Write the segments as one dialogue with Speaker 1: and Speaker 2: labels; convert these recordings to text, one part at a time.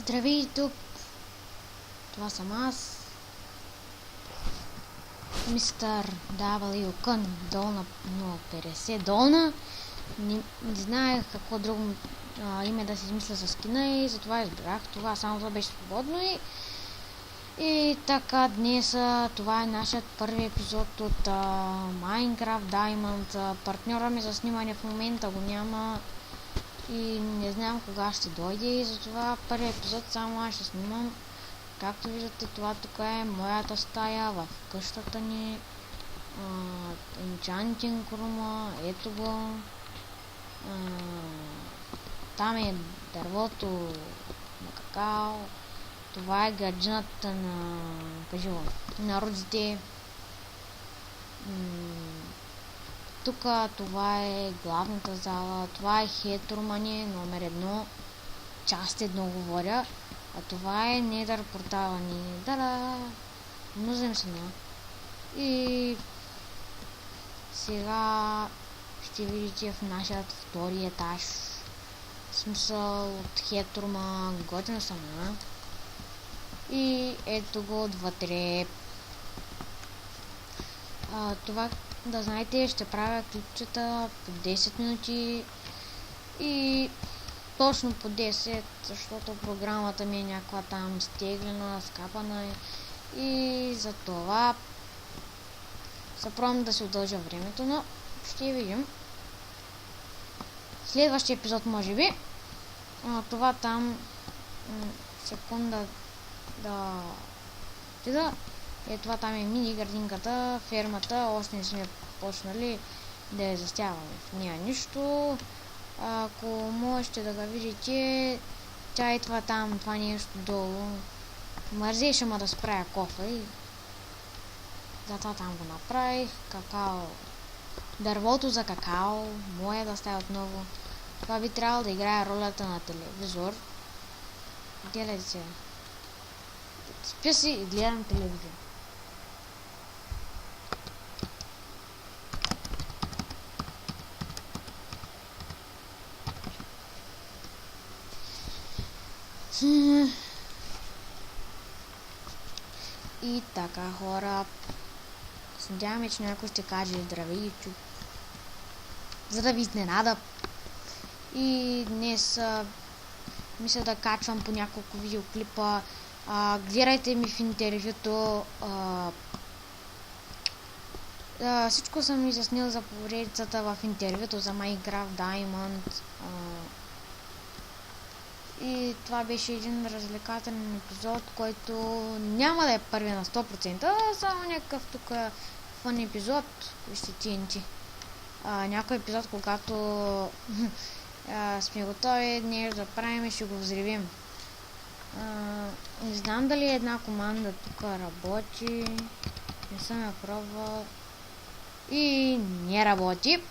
Speaker 1: Здравей, тук. Това съм аз. Мистър W. Кън. Долна 050. Долна. Не знаех какво друго име да си измисля за скина и затова избрах. Това само това беше свободно и така днес това е нашият първи епизод от Minecraft Diamond. Партньора ми за снимане в момента го няма и не знам кога ще дойде и затова първи епизод само аз ще снимам. Както виждате, това тук е моята стая в къщата ни. Enchanting Room, ето го. Там е дървото на какао. Това е гаджината на народите. Тук това е главната зала. Това е Хейтурмани номер 1. Част 1 говоря. А това е недър портала ни. Мнозим се на. И сега ще видите в нашия втори етаж. В смисъл от Хейтурма. Готина съм на. И ето го вътре. Това да знаете, ще правя клипчета по 10 минути и точно по 10, защото програмата ми е някаква там стеглена, скапана и за това се пробвам да се удължа времето, но ще видим. Следващия епизод може би. Това там секунда да отида. Това там е мини градинката, фермата, още не сме почнали да я застяваме. Няма нищо. Ако можете да го видите, тя е това там, това нещо долу. Мързеше ма да справя кофа и затова там го направих. Какао. Дървото за какао. Моя да става отново. Това би трябвало да играе ролята на телевизор. Гледайте се. Спя си и гледам телевизор. И така, хора, се надяваме, че някой ще каже здравей YouTube, за да ви изненада. И днес мисля да качвам по няколко видеоклипа. Гледайте ми в интервюто. Всичко съм изяснил за поредицата в интервюто за Minecraft Diamond. И това беше един развлекателен епизод, който няма да е първи на 100%, само някакъв тук фън епизод. Вижте TNT. Някой епизод, когато сме готови нещо да правим и ще го взривим. Не знам дали една команда тук работи. Не съм я пробвал. И не работи.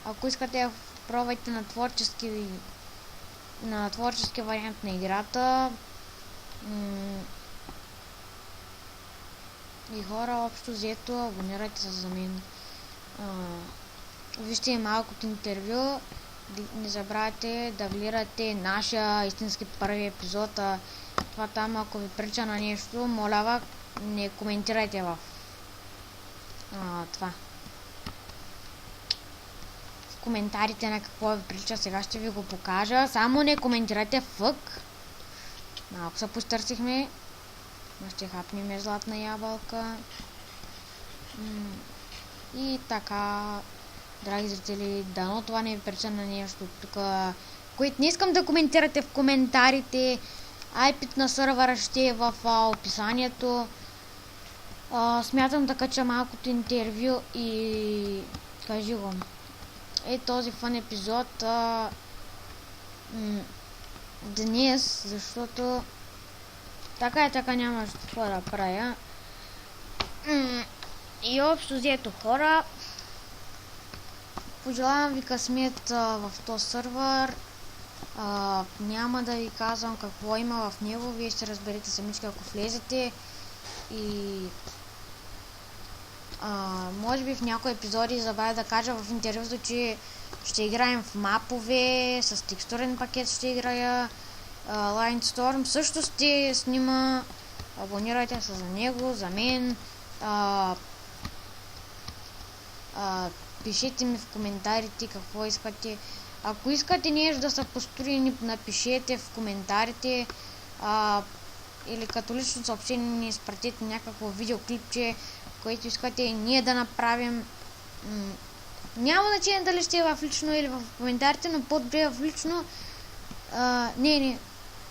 Speaker 1: Ако искате да пробвайте на творчески вариант на играта. И хора, общо взето, абонирайте се за мен. Вижте малкото интервю. Не забравяйте да гледате нашия истински първи епизод. Това там, ако ви прилича на нещо, моля ви, не коментирайте в това. Коментарите на какво ви прилича, сега ще ви го покажа. Само не коментирайте фък. Малко се постърсихме. Ще хапнем златна ябълка. И така, драги зрители, дано това не ви прилича на нещо тук, което не искам да коментирате в коментарите. IP на сървъра ще е в описанието. Смятам да кача малкото интервю и кажи го. Е този фън епизод днес, защото така няма какво да правя. И общо взето, хора, пожелавам ви късмет в този сървър. Няма да ви казвам какво има в него, вие ще разберете самички ако влезете. И може би в някои епизоди забравя да кажа в интервюто, че Ще играем в мапове, с текстурен пакет ще играя. Lightstorm също ще снима. Абонирайте се за него, за мен. Пишете ми в коментарите какво искате. Ако искате нещо да се построи, напишете в коментарите. Или като лично съобщение ни изпратете някакво видеоклипче, което искате ние да направим. Няма значение дали ще е в лично или в коментарите, но по-добре в лично.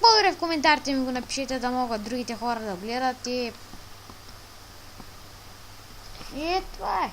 Speaker 1: По-добре в коментарите ми го напишете, да могат другите хора да гледат и това е.